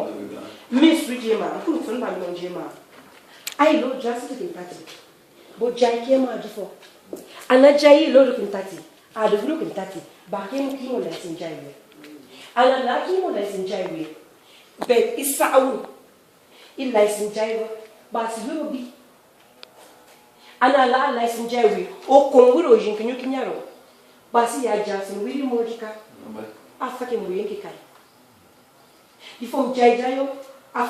no. Miss Rijema, who from Mamma Jema. I know just to Kentucky. But Jai came out before. And a Jai load Kentucky. I do look Kentucky. But him came less in Jai. And I like him less in Jai. But it's sound. It lies in Jai. But it will be. And I like lies in Jai. Oh, Congo, Jinkin, you can yarrow. But see, I just in William Mojica. I fucking Winky. Before Jai Jayo.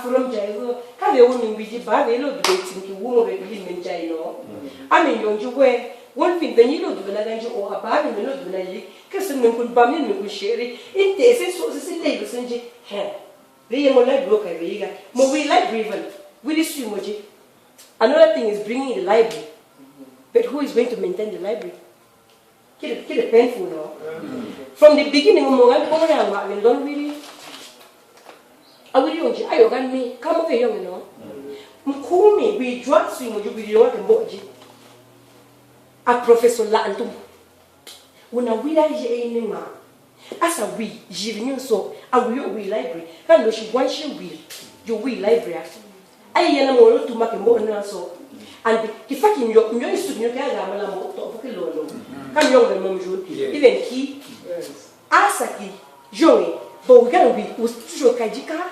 From Jairo, have a woman with you, but they look dating to woman in Jairo. I mean, you wear one thing, then you don't do an angel or a bag in the Lord, because someone could bum in with sherry. In this, so this is Davis and J. They are more like broker, more we like Riven. We assume what you. Another thing is bringing the library. But who is going to maintain the library? Get a painful no? From the beginning, I don't really. I will use I organ me, come over young, you know. Mkumi, we drug swim with you with your emoji. A professor Lantum. When a we are any man. As a we, Jivin so, I will we library. And no, she wants you will library. I am more to make a more than so. And if I can your student, you can have a more top of a low. Come young, Mom, even he, Asaki, Joey. But we can't be with Kajika.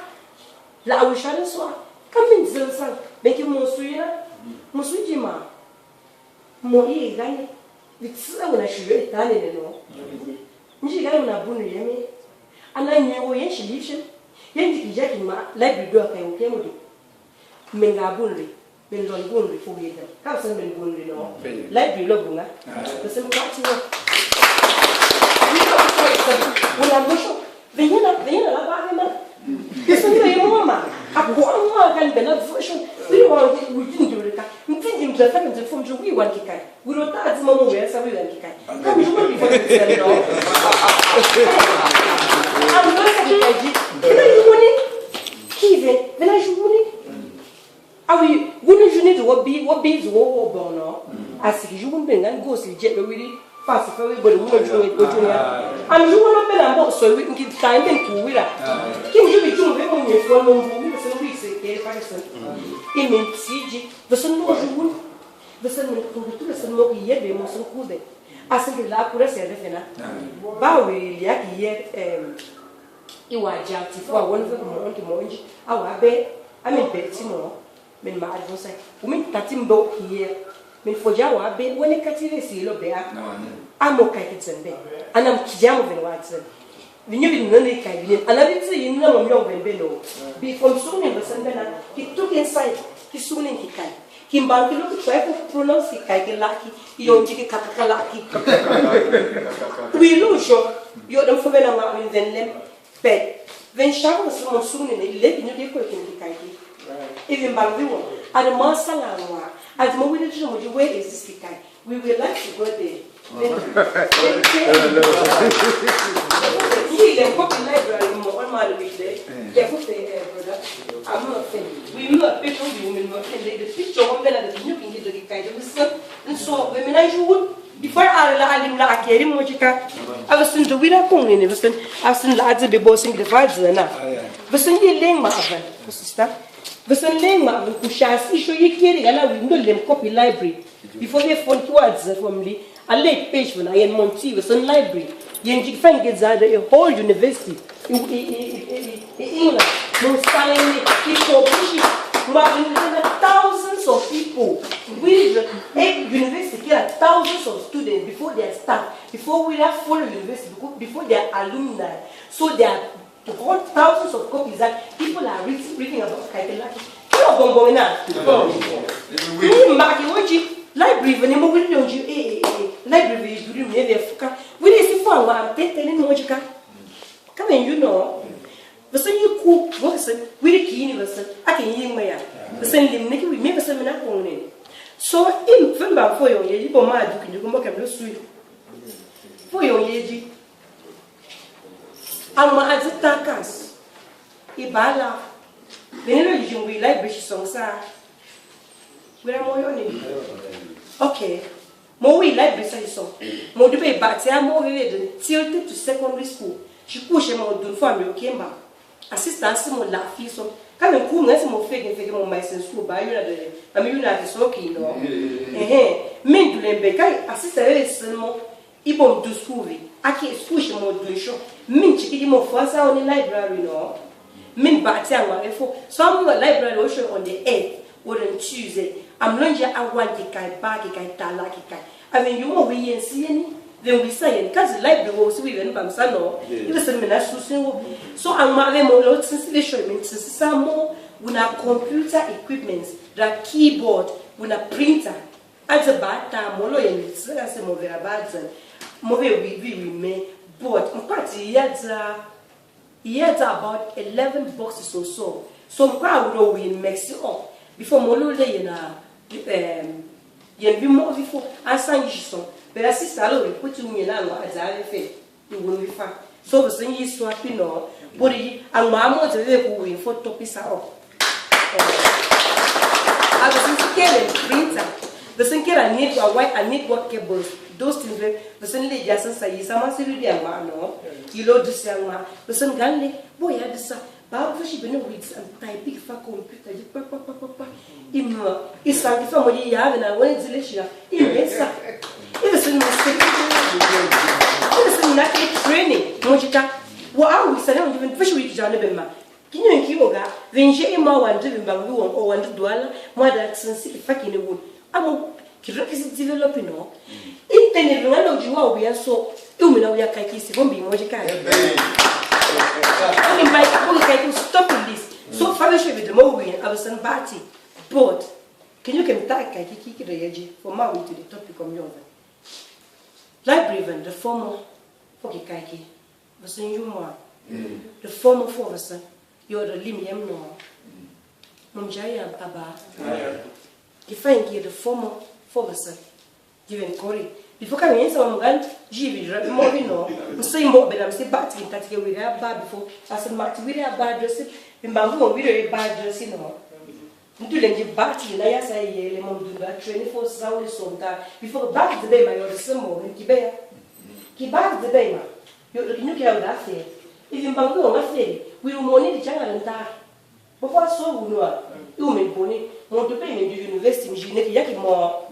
La Wishan so come in Zilsan, make you Mosuina, Mosujima. Moi, Gani, with someone I should get done in no. Nigana Bunny, and I knew when she lives. Yen Jack in my library door and came with you. Menga Bunry, Bendon Bunry for you. Cousin Ben Bunry, no. Library Loguna, the same party. When I'm motion. Venha lá para a isso não é uma agora uma grande version we want we didn't do it we didn't do that from the we want to kai we don't have the moment we want to kai come you want before you say no I'm not saying when you want it even when I should want it are we when you need what be is what born no as you want bring and go see jet really fast for everybody who want to go to and you want to be about so we can keep time to we la can you be doing when you for no você não disse que ele faz isso e mentide você não jura você não cultura você não ia bem você não cuida assim que lá por essa defena bawe ele aqui é e o ajati for one of the monte ao abe a me betimo me mais você o me tatimbo here me foja wa be woni katire si lo be amo kai kitsembe anam kijamo ben watsen vinyo bin nani kai bin anabi tsi yinna mo myong ben belo be from sunen besan bena ki took inside ki sunen ki kai ki mbanki lo ki try to pronounce ki kai ki laki yo ki katakalaki we lo jo yo don fo bena ma in den lem be ven shawo so sunen ile binyo de ko ki kai ki even bangi wo ad masala wa as mo we do mo where is this guy we will like to go there he dem copy library mo on my week there yeah for the brother I'm not saying we will picture we will not and the picture on bela the new thing the guy and so we manage would before ala alim la akeri mo jika abasun do wira kong ni basun abasun la adze be bossing the vibes na basun ye leng ma avan sister você lembra o chás isso aí que ele ela window lem copy library before they phone towards from the a late page when I am Monty was on library you can find get that a whole university in England no sign people thousands of people with university there are thousands of students before they start before we have full university before they are alumni so they are to hold thousands of copies that people are reading about Kaikelaki. You know, Bongo na. Library, when you move library, you do me there. We need to find one, take any logical. Come in, you know. The same you cook, what's it? We key universal. I can hear my the same thing, make we make a seminar on it. So, in Femba for your year, you go mad, you can walk a sweet. For your year. Ama azitakas ibala benelo yijumbi library songsa wera moyo ni okay mo we library sa so mo de be batia mo we de tilted to secondary school she push mo dun family okemba assistance mon la fille so quand même coup nasi mon fait mon mais c'est school ba yuna de ami yuna de so ki no mais du lembe kai assistance seulement ibom du school aki school je mo du show min chiki di mo fasa on library no min ba ti anwa efo so mo library o show on the 8th or on Tuesday am lonja awan ki kai ba ki kai tala ki kai I mean you mo we yen see any then we say because library was we even bam sano you say me na so am ma le mo lot since they show me since some una computer equipments the keyboard una printer at the bad time mo lo yen say mo vera bad mo we me but in fact he had about 11 boxes or so crowd would we mix it up before mo lo le na yen bi mo before asan yison but assist allo put you in now as I feel you will be fine so the thing is so happy no but and mama to the who in for topics are up I was thinking printer the thing I need a white I need work cables those things the thing le just say sama siri dia ma no kilo de sama the thing ganle boy ya disa ba fushi bene with typing for computer pa imma isa ki fa mo ya na wani zilishia imesa it's in not training mojita wa awu sana ndivyo fushi wiki jana bema kinyo nkiboga venje ima wanje bimbangu won o wanje duala mwada tsinsi fakine won amo kiraki develop no intene ngalo jiwa uya so umina uya kakisi bombi mojika stop this so far should be the more we have some party but can you take kiki reaji for my way to the topic of your library the former for kiki was in you more the former for us you're the limium no mumjaya aba if I get the former for us given Corey before coming in some gun jibi mo no say mo be na say bat in tatike we have bad before as mat we have bad dress bimbangu we have bad dress no ndu lenje bat na ya say yele mo do that 24 hours so that before back the day my or sembo kibeya ki back the day ma yo you can that say if bimbangu no say we money di changa nta before so we know you me boni mo do pay me university mi jine ki yaki mo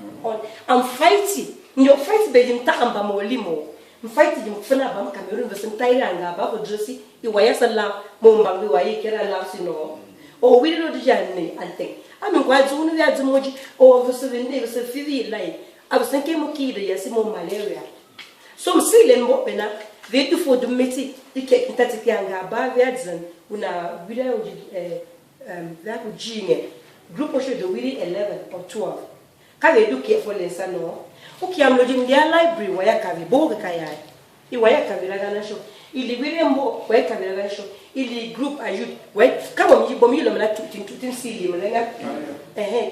I'm fighting nyo fight be jim takamba mo limo fight jim fana bam Cameroon be sentaira nga ba ko dresi I waya sala mo mbangi wayi kera la sino o we do janne ante ami kwa zunu ya zimoji o vse vende vse fivi lai abusenke mo kide yasi mo malaria so msile mbo pena vetu for the meti ike ntatiki anga ba viadzan una bila uji za kujinge group of the wili 11 or 12 kale do careful lensa no ukiamlo jimdia library waya kavi boga kayai I waya kavi lagana show ili wile mbo waya kavi lagana show ili group ayud waya kama mjibomi lo mla tutin sili mlenga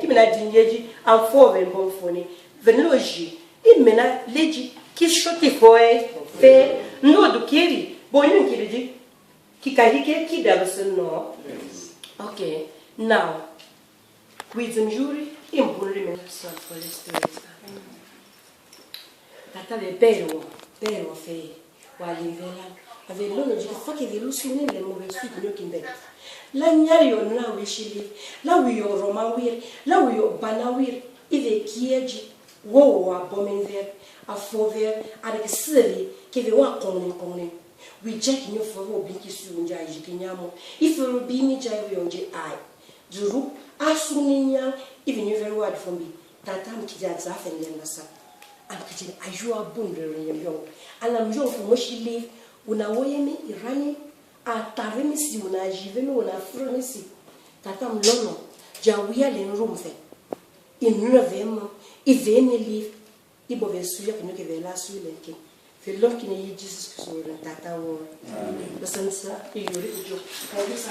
kimena dinjeji am for ben bon foni venloji imena leji kishoti foe fe no do kiri bonyu kiriji kikahike kidabsen no okay now with the jury impone me for the story tata de pero fe walivela ave lono jike fake de lusine le mo besu de nokinde la nyari yo na we shili la we yo roma wir la we yo bana wir ide kieji wo wa bomenver afover avec seri ke ve wa konen we check nyo for wo binki su nja jike nyamo ifero bi ni jai we onje ai juru asuninya even you very word from me tata mkija zafe nyenasa amkijini ajua bundere yemyo anamjua fumoshi live unawoyemi irani ataremisi unajivemi unafronisi tata mlono jawia lenrumfe inrevema ivene live ibo vesuya kinoke vela suilenke felon kine Jesus Christ tata wo basansa iyori ujo kabisa